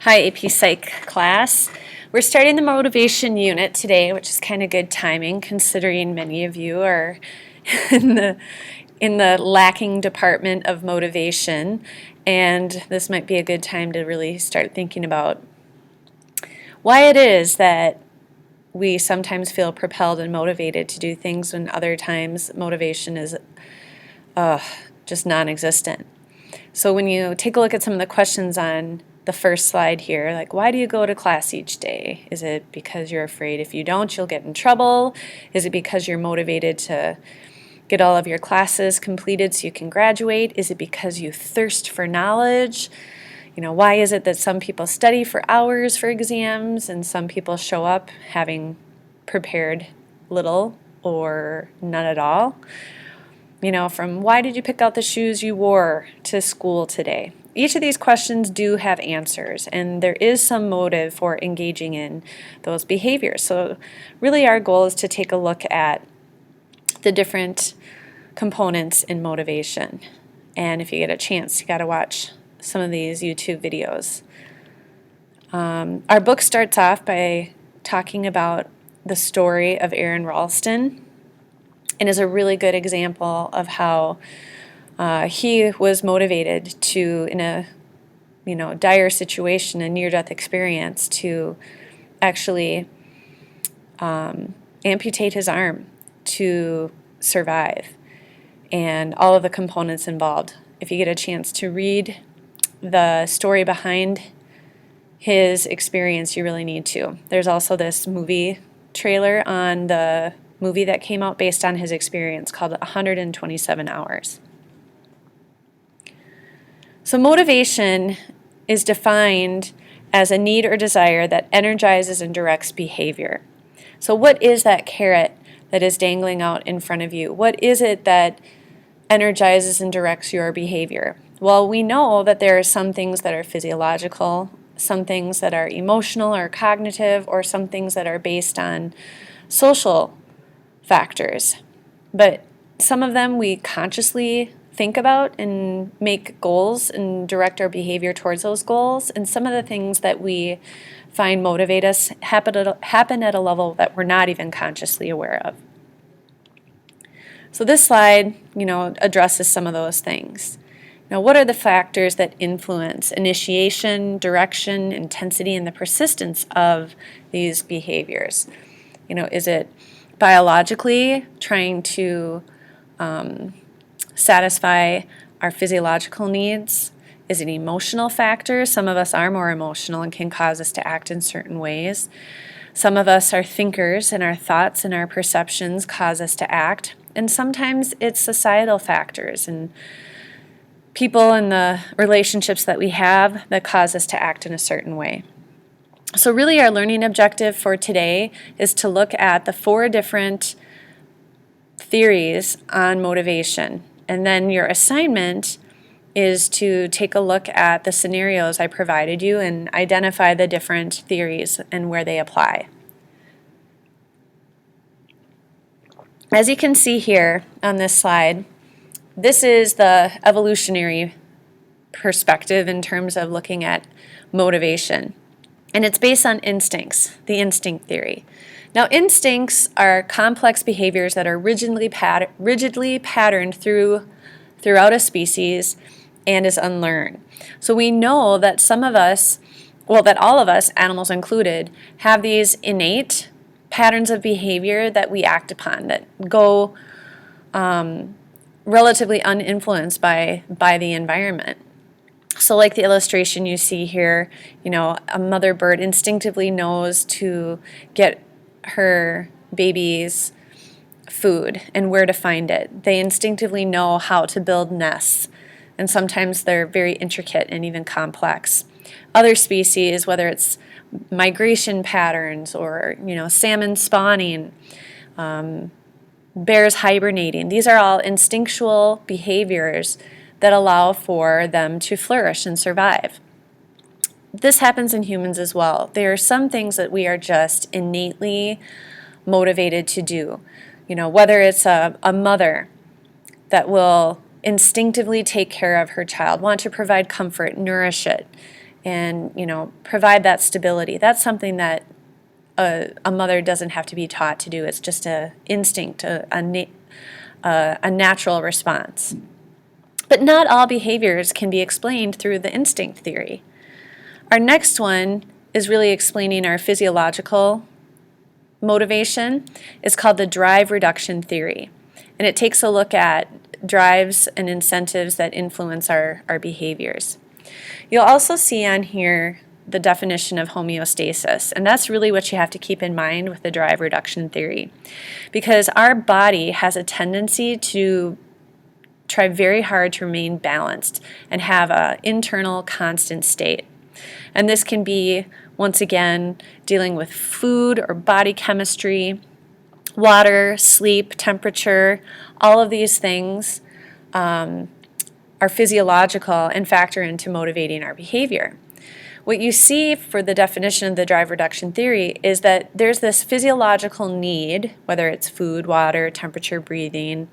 Hi, AP Psych class. We're starting the motivation unit today, which is kind of good timing considering many of you are in the lacking department of motivation, and this might be a good time to really start thinking about why it is that we sometimes feel propelled and motivated to do things when other times motivation is just non-existent. So when you take a look at some of the questions on the first slide here, like why do you go to class each day? Is it because you're afraid if you don't you'll get in trouble? Is it because you're motivated to get all of your classes completed so you can graduate? Is it because you thirst for knowledge? Why is it that some people study for hours for exams and some people show up having prepared little or none at all? From why did you pick out the shoes you wore to school today? Each of these questions do have answers, and there is some motive for engaging in those behaviors. So really our goal is to take a look at the different components in motivation. And if you get a chance, you got to watch some of these YouTube videos. Our book starts off by talking about the story of Aaron Ralston, and is a really good example of how he was motivated to, in a dire situation, a near-death experience, to actually amputate his arm to survive, and all of the components involved. If you get a chance to read the story behind his experience, you really need to. There's also this movie trailer on the movie that came out based on his experience called 127 Hours. So motivation is defined as a need or desire that energizes and directs behavior. So what is that carrot that is dangling out in front of you? What is it that energizes and directs your behavior? Well, we know that there are some things that are physiological, some things that are emotional or cognitive, or some things that are based on social factors. But some of them we consciously think about and make goals and direct our behavior towards those goals. And some of the things that we find motivate us happen at a level that we're not even consciously aware of. So this slide, addresses some of those things. Now, what are the factors that influence initiation, direction, intensity, and the persistence of these behaviors? Is it biologically trying to satisfy our physiological needs? Is it emotional factors? Some of us are more emotional and can cause us to act in certain ways. Some of us are thinkers, and our thoughts and our perceptions cause us to act. And sometimes it's societal factors and people and the relationships that we have that cause us to act in a certain way. So really our learning objective for today is to look at the 4 different theories on motivation. And then your assignment is to take a look at the scenarios I provided you and identify the different theories and where they apply. As you can see here on this slide, this is the evolutionary perspective in terms of looking at motivation. And it's based on instincts, the instinct theory. Now, instincts are complex behaviors that are rigidly patterned throughout a species and is unlearned. So we know that some of us, that all of us, animals included, have these innate patterns of behavior that we act upon that go relatively uninfluenced by the environment. So like the illustration you see here, a mother bird instinctively knows to get her baby's food and where to find it. They instinctively know how to build nests, and sometimes they're very intricate and even complex. Other species, whether it's migration patterns or salmon spawning, bears hibernating, these are all instinctual behaviors that allow for them to flourish and survive. This happens in humans as well. There are some things that we are just innately motivated to do. Whether it's a mother that will instinctively take care of her child, want to provide comfort, nourish it, and provide that stability. That's something that a mother doesn't have to be taught to do. It's just an instinct, a natural response. But not all behaviors can be explained through the instinct theory. Our next one is really explaining our physiological motivation. It's called the drive reduction theory. And it takes a look at drives and incentives that influence our behaviors. You'll also see on here the definition of homeostasis, and that's really what you have to keep in mind with the drive reduction theory, because our body has a tendency to try very hard to remain balanced and have an internal constant state. And this can be, once again, dealing with food or body chemistry, water, sleep, temperature. All of these things are physiological and factor into motivating our behavior. What you see for the definition of the drive reduction theory is that there's this physiological need, whether it's food, water, temperature, breathing,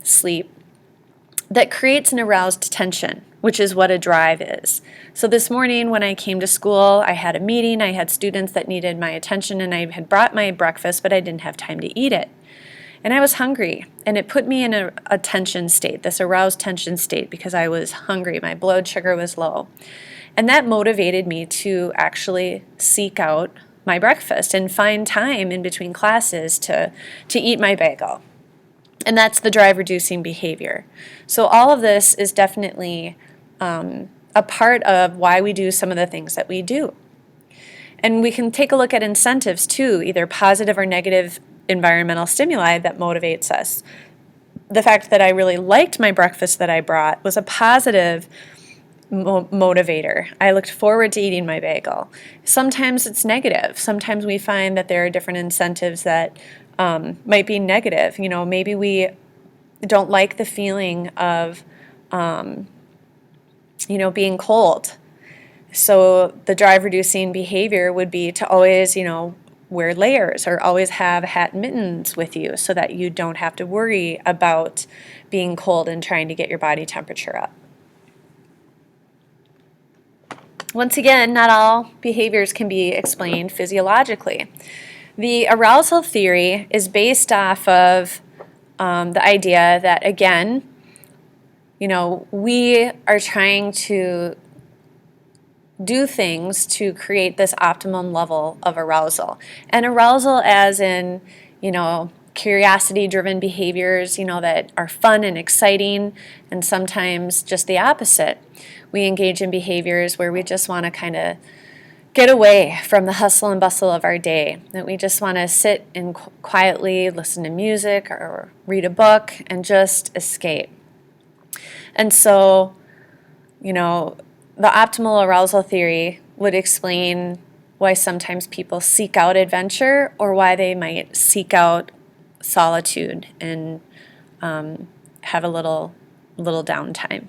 sleep, that creates an aroused tension, which is what a drive is. So this morning when I came to school, I had a meeting, I had students that needed my attention, and I had brought my breakfast, but I didn't have time to eat it. And I was hungry, and it put me in a tension state, this aroused tension state, because I was hungry, my blood sugar was low. And that motivated me to actually seek out my breakfast and find time in between classes to eat my bagel. And that's the drive reducing behavior. So all of this is definitely a part of why we do some of the things that we do. And we can take a look at incentives too, either positive or negative environmental stimuli that motivates us. The fact that I really liked my breakfast that I brought was a positive motivator. I looked forward to eating my bagel. Sometimes it's negative. Sometimes we find that there are different incentives that might be negative. Maybe we don't like the feeling of, being cold. So the drive reducing behavior would be to always, wear layers or always have hat and mittens with you so that you don't have to worry about being cold and trying to get your body temperature up. Once again, not all behaviors can be explained physiologically. The arousal theory is based off of the idea that, again, we are trying to do things to create this optimum level of arousal. And arousal as in, curiosity-driven behaviors, that are fun and exciting, and sometimes just the opposite. We engage in behaviors where we just want to kind of get away from the hustle and bustle of our day, that we just want to sit and quietly listen to music or read a book and just escape. And so, the optimal arousal theory would explain why sometimes people seek out adventure or why they might seek out solitude and have a little downtime.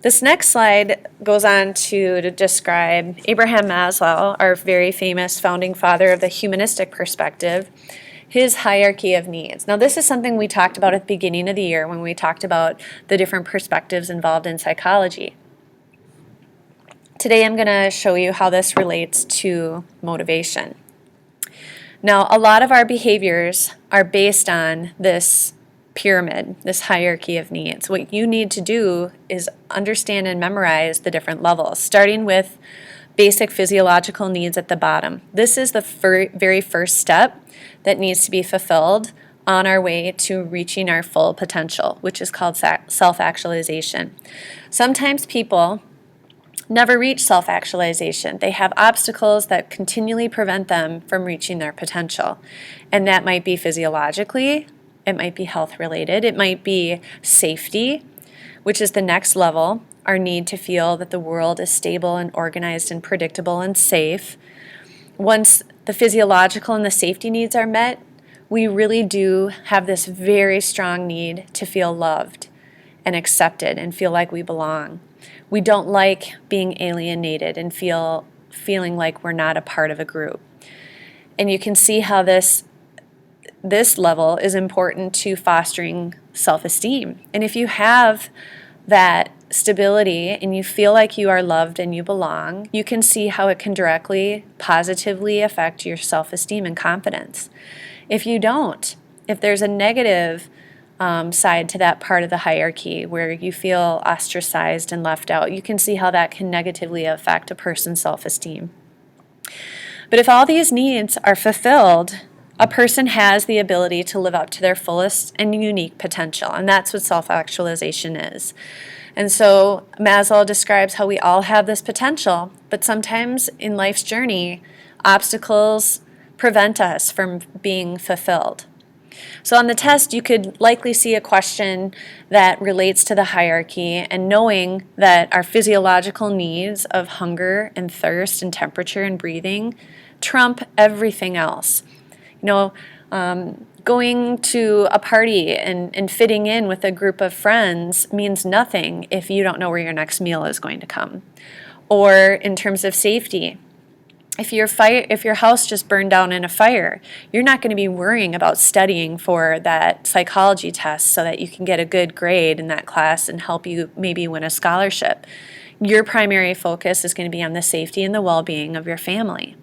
This next slide goes on to describe Abraham Maslow, our very famous founding father of the humanistic perspective, his hierarchy of needs. Now, this is something we talked about at the beginning of the year when we talked about the different perspectives involved in psychology. Today, I'm going to show you how this relates to motivation. Now, a lot of our behaviors are based on this pyramid, this hierarchy of needs. What you need to do is understand and memorize the different levels, starting with basic physiological needs at the bottom. This is the very first step that needs to be fulfilled on our way to reaching our full potential, which is called self-actualization. Sometimes people never reach self-actualization. They have obstacles that continually prevent them from reaching their potential. And that might be physiologically, it might be health related, it might be safety, which is the next level, our need to feel that the world is stable and organized and predictable and safe. Once the physiological and the safety needs are met, we really do have this very strong need to feel loved and accepted and feel like we belong. We don't like being alienated and feeling like we're not a part of a group. And you can see how this level is important to fostering self-esteem. And if you have that stability and you feel like you are loved and you belong, you can see how it can directly, positively affect your self-esteem and confidence. If you don't, if there's a negative side to that part of the hierarchy where you feel ostracized and left out, you can see how that can negatively affect a person's self-esteem. But if all these needs are fulfilled, a person has the ability to live up to their fullest and unique potential, and that's what self-actualization is. And so Maslow describes how we all have this potential, but sometimes in life's journey, obstacles prevent us from being fulfilled. So on the test, you could likely see a question that relates to the hierarchy, and knowing that our physiological needs of hunger and thirst and temperature and breathing trump everything else. Going to a party and fitting in with a group of friends means nothing if you don't know where your next meal is going to come. Or in terms of safety, if your house just burned down in a fire, you're not going to be worrying about studying for that psychology test so that you can get a good grade in that class and help you maybe win a scholarship. Your primary focus is going to be on the safety and the well-being of your family.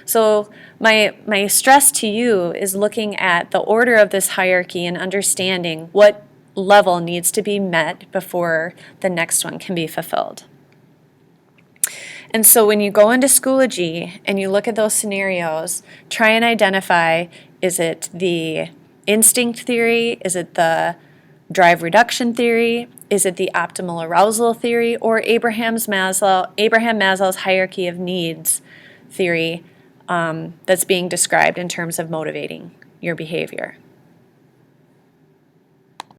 So my stress to you is looking at the order of this hierarchy and understanding what level needs to be met before the next one can be fulfilled. And so when you go into Schoology and you look at those scenarios, try and identify, is it the instinct theory? Is it the drive reduction theory? Is it the optimal arousal theory? Or Abraham Maslow's hierarchy of needs theory that's being described in terms of motivating your behavior?